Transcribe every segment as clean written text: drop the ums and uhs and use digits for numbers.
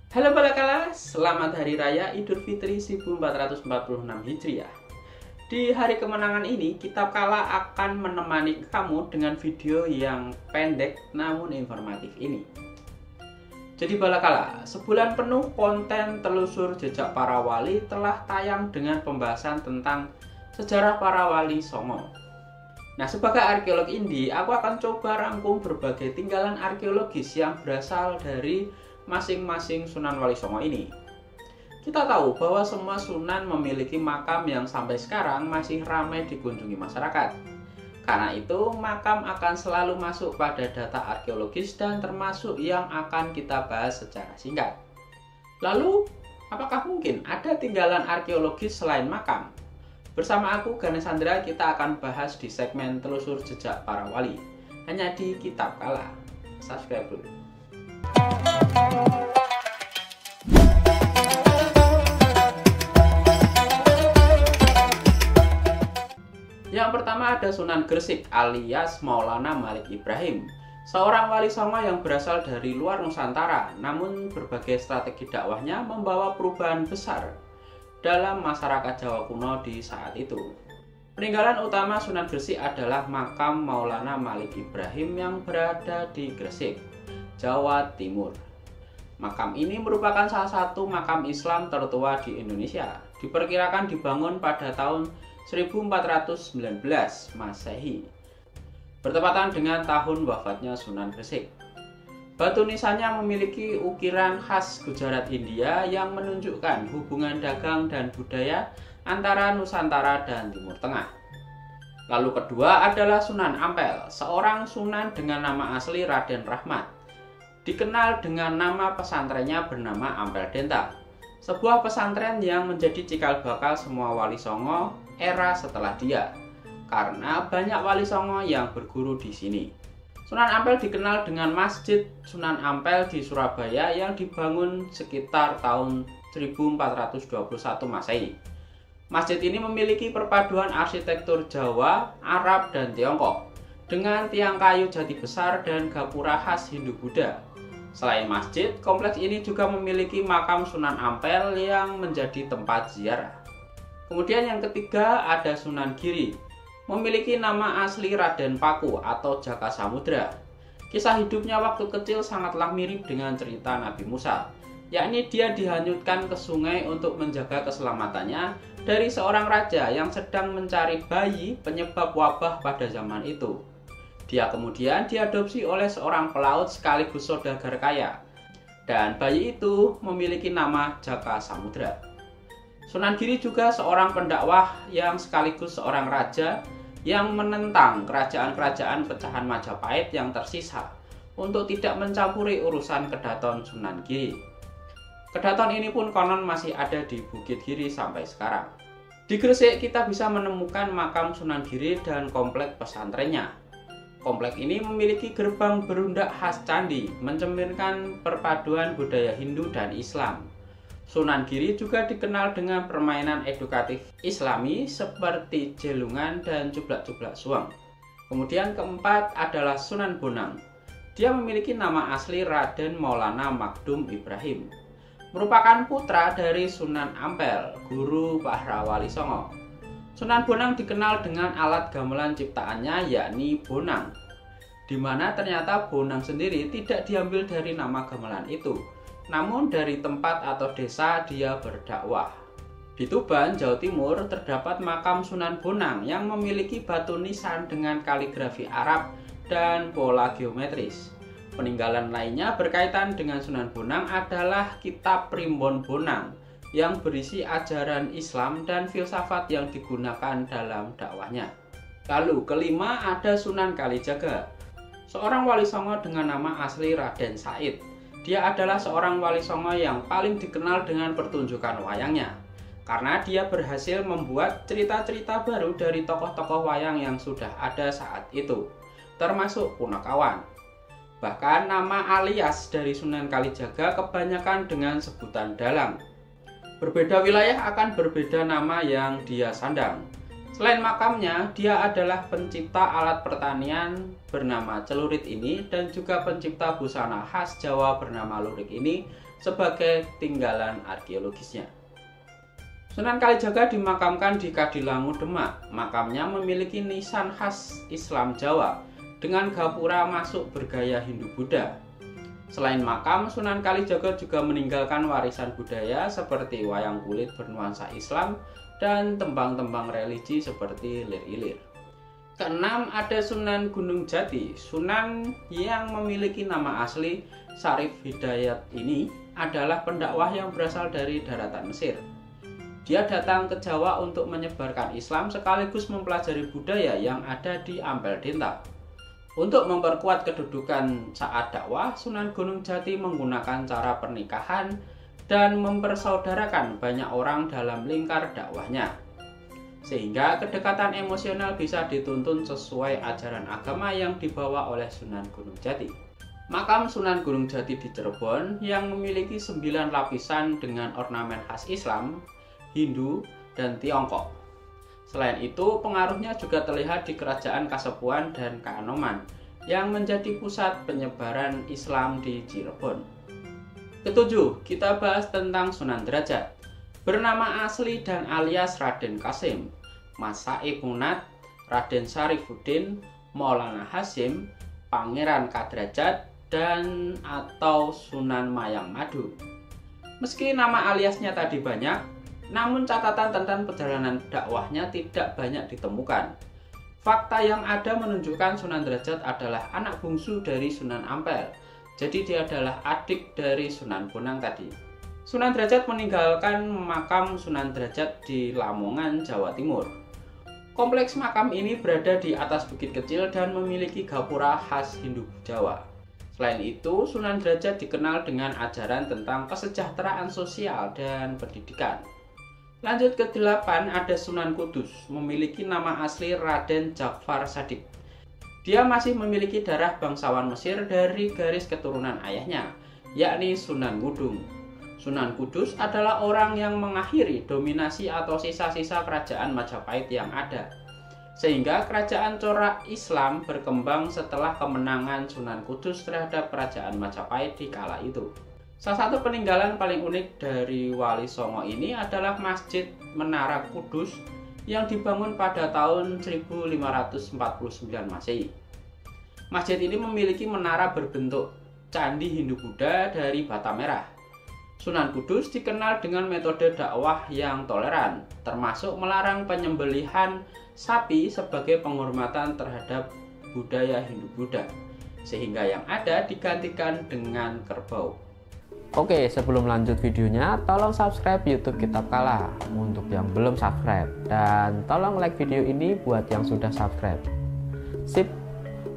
Halo Balakala, selamat Hari Raya Idul Fitri 1446 Hijriah. Di hari kemenangan ini, Kitab Kala akan menemani kamu dengan video yang pendek namun informatif ini. Jadi Balakala, sebulan penuh konten telusur jejak para wali telah tayang dengan pembahasan tentang sejarah para wali Songo. Nah, sebagai arkeolog indie, aku akan coba rangkum berbagai tinggalan arkeologis yang berasal dari masing-masing Sunan Wali Songo ini. Kita tahu bahwa semua sunan memiliki makam yang sampai sekarang masih ramai dikunjungi masyarakat. Karena itu, makam akan selalu masuk pada data arkeologis dan termasuk yang akan kita bahas secara singkat. Lalu, apakah mungkin ada tinggalan arkeologis selain makam? Bersama aku, Ganesandra, kita akan bahas di segmen telusur jejak para wali. Hanya di Kitab Kala. Subscribe dulu. Yang pertama ada Sunan Gresik alias Maulana Malik Ibrahim, seorang wali Songo yang berasal dari luar Nusantara, namun berbagai strategi dakwahnya membawa perubahan besar dalam masyarakat Jawa kuno di saat itu. Peninggalan utama Sunan Gresik adalah makam Maulana Malik Ibrahim yang berada di Gresik, Jawa Timur. Makam ini merupakan salah satu makam Islam tertua di Indonesia. Diperkirakan dibangun pada tahun 1419 Masehi, bertepatan dengan tahun wafatnya Sunan Gresik. Batu nisannya memiliki ukiran khas Gujarat India yang menunjukkan hubungan dagang dan budaya antara Nusantara dan Timur Tengah. Lalu kedua adalah Sunan Ampel, seorang sunan dengan nama asli Raden Rahmat. Dikenal dengan nama pesantrennya bernama Ampel Denta, sebuah pesantren yang menjadi cikal bakal semua wali Songo era setelah dia, karena banyak wali Songo yang berguru di sini. Sunan Ampel dikenal dengan Masjid Sunan Ampel di Surabaya yang dibangun sekitar tahun 1421 Masehi. Masjid ini memiliki perpaduan arsitektur Jawa, Arab, dan Tiongkok dengan tiang kayu jati besar dan gapura khas Hindu-Buddha. Selain masjid, kompleks ini juga memiliki makam Sunan Ampel yang menjadi tempat ziarah. Kemudian yang ketiga ada Sunan Giri, memiliki nama asli Raden Paku atau Jaka Samudra. Kisah hidupnya waktu kecil sangatlah mirip dengan cerita Nabi Musa, yakni dia dihanyutkan ke sungai untuk menjaga keselamatannya dari seorang raja yang sedang mencari bayi penyebab wabah pada zaman itu. Dia kemudian diadopsi oleh seorang pelaut sekaligus saudagar kaya, dan bayi itu memiliki nama Jaka Samudra. Sunan Giri juga seorang pendakwah yang sekaligus seorang raja yang menentang kerajaan-kerajaan pecahan Majapahit yang tersisa untuk tidak mencampuri urusan Kedaton Sunan Giri. Kedaton ini pun konon masih ada di Bukit Giri sampai sekarang. Di Gresik kita bisa menemukan makam Sunan Giri dan komplek pesantrennya. Komplek ini memiliki gerbang berundak khas candi, mencerminkan perpaduan budaya Hindu dan Islam. Sunan Giri juga dikenal dengan permainan edukatif Islami seperti jelungan dan cublak-cublak suang. Kemudian keempat adalah Sunan Bonang. Dia memiliki nama asli Raden Maulana Magdum Ibrahim, merupakan putra dari Sunan Ampel, guru para wali Songo. Sunan Bonang dikenal dengan alat gamelan ciptaannya yakni bonang, di mana ternyata bonang sendiri tidak diambil dari nama gamelan itu, namun dari tempat atau desa dia berdakwah. Di Tuban, Jawa Timur, terdapat makam Sunan Bonang yang memiliki batu nisan dengan kaligrafi Arab dan pola geometris. Peninggalan lainnya berkaitan dengan Sunan Bonang adalah Kitab Primbon Bonang yang berisi ajaran Islam dan filsafat yang digunakan dalam dakwahnya. Lalu kelima ada Sunan Kalijaga, seorang wali Songo dengan nama asli Raden Said. Dia adalah seorang wali Songo yang paling dikenal dengan pertunjukan wayangnya, karena dia berhasil membuat cerita-cerita baru dari tokoh-tokoh wayang yang sudah ada saat itu, termasuk Punakawan. Bahkan nama alias dari Sunan Kalijaga kebanyakan dengan sebutan dalang. Berbeda wilayah akan berbeda nama yang dia sandang. Selain makamnya, dia adalah pencipta alat pertanian bernama celurit ini dan juga pencipta busana khas Jawa bernama lurik ini sebagai tinggalan arkeologisnya. Sunan Kalijaga dimakamkan di Kadilangu, Demak. Makamnya memiliki nisan khas Islam Jawa dengan gapura masuk bergaya Hindu-Buddha. Selain makam, Sunan Kalijaga juga meninggalkan warisan budaya seperti wayang kulit bernuansa Islam dan tembang-tembang religi seperti lir-ilir. Keenam, ada Sunan Gunung Jati. Sunan yang memiliki nama asli Syarif Hidayat ini adalah pendakwah yang berasal dari daratan Mesir. Dia datang ke Jawa untuk menyebarkan Islam sekaligus mempelajari budaya yang ada di Ampel Denta. Untuk memperkuat kedudukan saat dakwah, Sunan Gunung Jati menggunakan cara pernikahan dan mempersaudarakan banyak orang dalam lingkar dakwahnya. Sehingga kedekatan emosional bisa dituntun sesuai ajaran agama yang dibawa oleh Sunan Gunung Jati. Makam Sunan Gunung Jati di Cirebon yang memiliki 9 lapisan dengan ornamen khas Islam, Hindu, dan Tiongkok. Selain itu, pengaruhnya juga terlihat di Kerajaan Kasepuhan dan Kaanoman yang menjadi pusat penyebaran Islam di Cirebon. Ketujuh, kita bahas tentang Sunan Derajat. Bernama asli dan alias Raden Kasim, Mas Said Munat, Raden Syarifuddin, Maulana Hasyim, Pangeran Kadrajat, dan atau Sunan Mayang Madu. Meski nama aliasnya tadi banyak, namun catatan tentang perjalanan dakwahnya tidak banyak ditemukan. Fakta yang ada menunjukkan Sunan Derajat adalah anak bungsu dari Sunan Ampel. Jadi dia adalah adik dari Sunan Bonang tadi. Sunan Derajat meninggalkan makam Sunan Derajat di Lamongan, Jawa Timur. Kompleks makam ini berada di atas bukit kecil dan memiliki gapura khas Hindu Jawa. Selain itu, Sunan Derajat dikenal dengan ajaran tentang kesejahteraan sosial dan pendidikan. Lanjut ke 8, ada Sunan Kudus, memiliki nama asli Raden Ja'far Shadiq. Dia masih memiliki darah bangsawan Mesir dari garis keturunan ayahnya, yakni Sunan Ngudung. Sunan Kudus adalah orang yang mengakhiri dominasi atau sisa-sisa kerajaan Majapahit yang ada. Sehingga kerajaan corak Islam berkembang setelah kemenangan Sunan Kudus terhadap kerajaan Majapahit di kala itu. Salah satu peninggalan paling unik dari Wali Songo ini adalah Masjid Menara Kudus yang dibangun pada tahun 1549 Masehi. Masjid ini memiliki menara berbentuk candi Hindu-Buddha dari bata merah. Sunan Kudus dikenal dengan metode dakwah yang toleran, termasuk melarang penyembelihan sapi sebagai penghormatan terhadap budaya Hindu-Buddha, sehingga yang ada digantikan dengan kerbau. Oke, sebelum lanjut videonya, tolong subscribe YouTube Kitab Kala untuk yang belum subscribe, dan tolong like video ini buat yang sudah subscribe. Sip,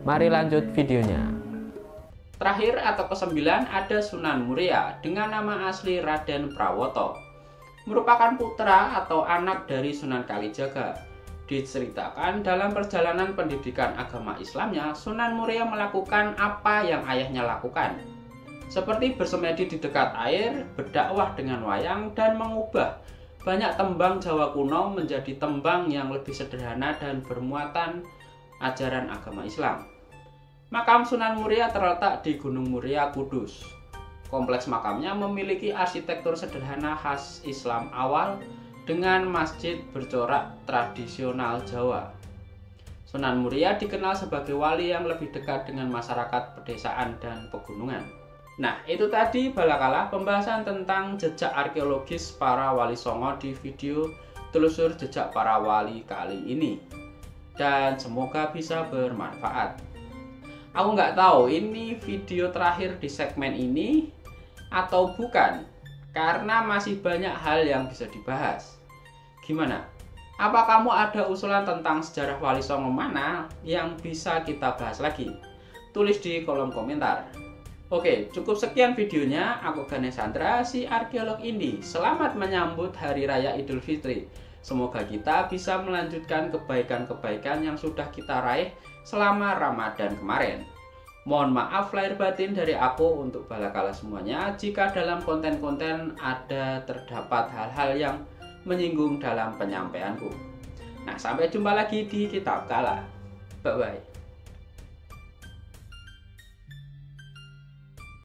mari lanjut videonya. Terakhir atau ke-9 ada Sunan Muria dengan nama asli Raden Prawoto. Merupakan putra atau anak dari Sunan Kalijaga. Diceritakan dalam perjalanan pendidikan agama Islamnya, Sunan Muria melakukan apa yang ayahnya lakukan, seperti bersemedi di dekat air, berdakwah dengan wayang, dan mengubah banyak tembang Jawa kuno menjadi tembang yang lebih sederhana dan bermuatan ajaran agama Islam. Makam Sunan Muria terletak di Gunung Muria, Kudus. Kompleks makamnya memiliki arsitektur sederhana khas Islam awal dengan masjid bercorak tradisional Jawa. Sunan Muria dikenal sebagai wali yang lebih dekat dengan masyarakat pedesaan dan pegunungan. Nah, itu tadi balakala pembahasan tentang jejak arkeologis para wali Songo di video telusur jejak para wali kali ini. Dan semoga bisa bermanfaat. Aku nggak tahu ini video terakhir di segmen ini atau bukan, karena masih banyak hal yang bisa dibahas. Gimana? Apa kamu ada usulan tentang sejarah wali Songo mana yang bisa kita bahas lagi? Tulis di kolom komentar. Oke, cukup sekian videonya. Aku Ganesandra, si arkeolog Indi. Selamat menyambut Hari Raya Idul Fitri. Semoga kita bisa melanjutkan kebaikan-kebaikan yang sudah kita raih selama Ramadan kemarin. Mohon maaf lahir batin dari aku untuk balakala semuanya jika dalam konten-konten ada terdapat hal-hal yang menyinggung dalam penyampaianku. Nah, sampai jumpa lagi di Kitab Kala. Bye-bye.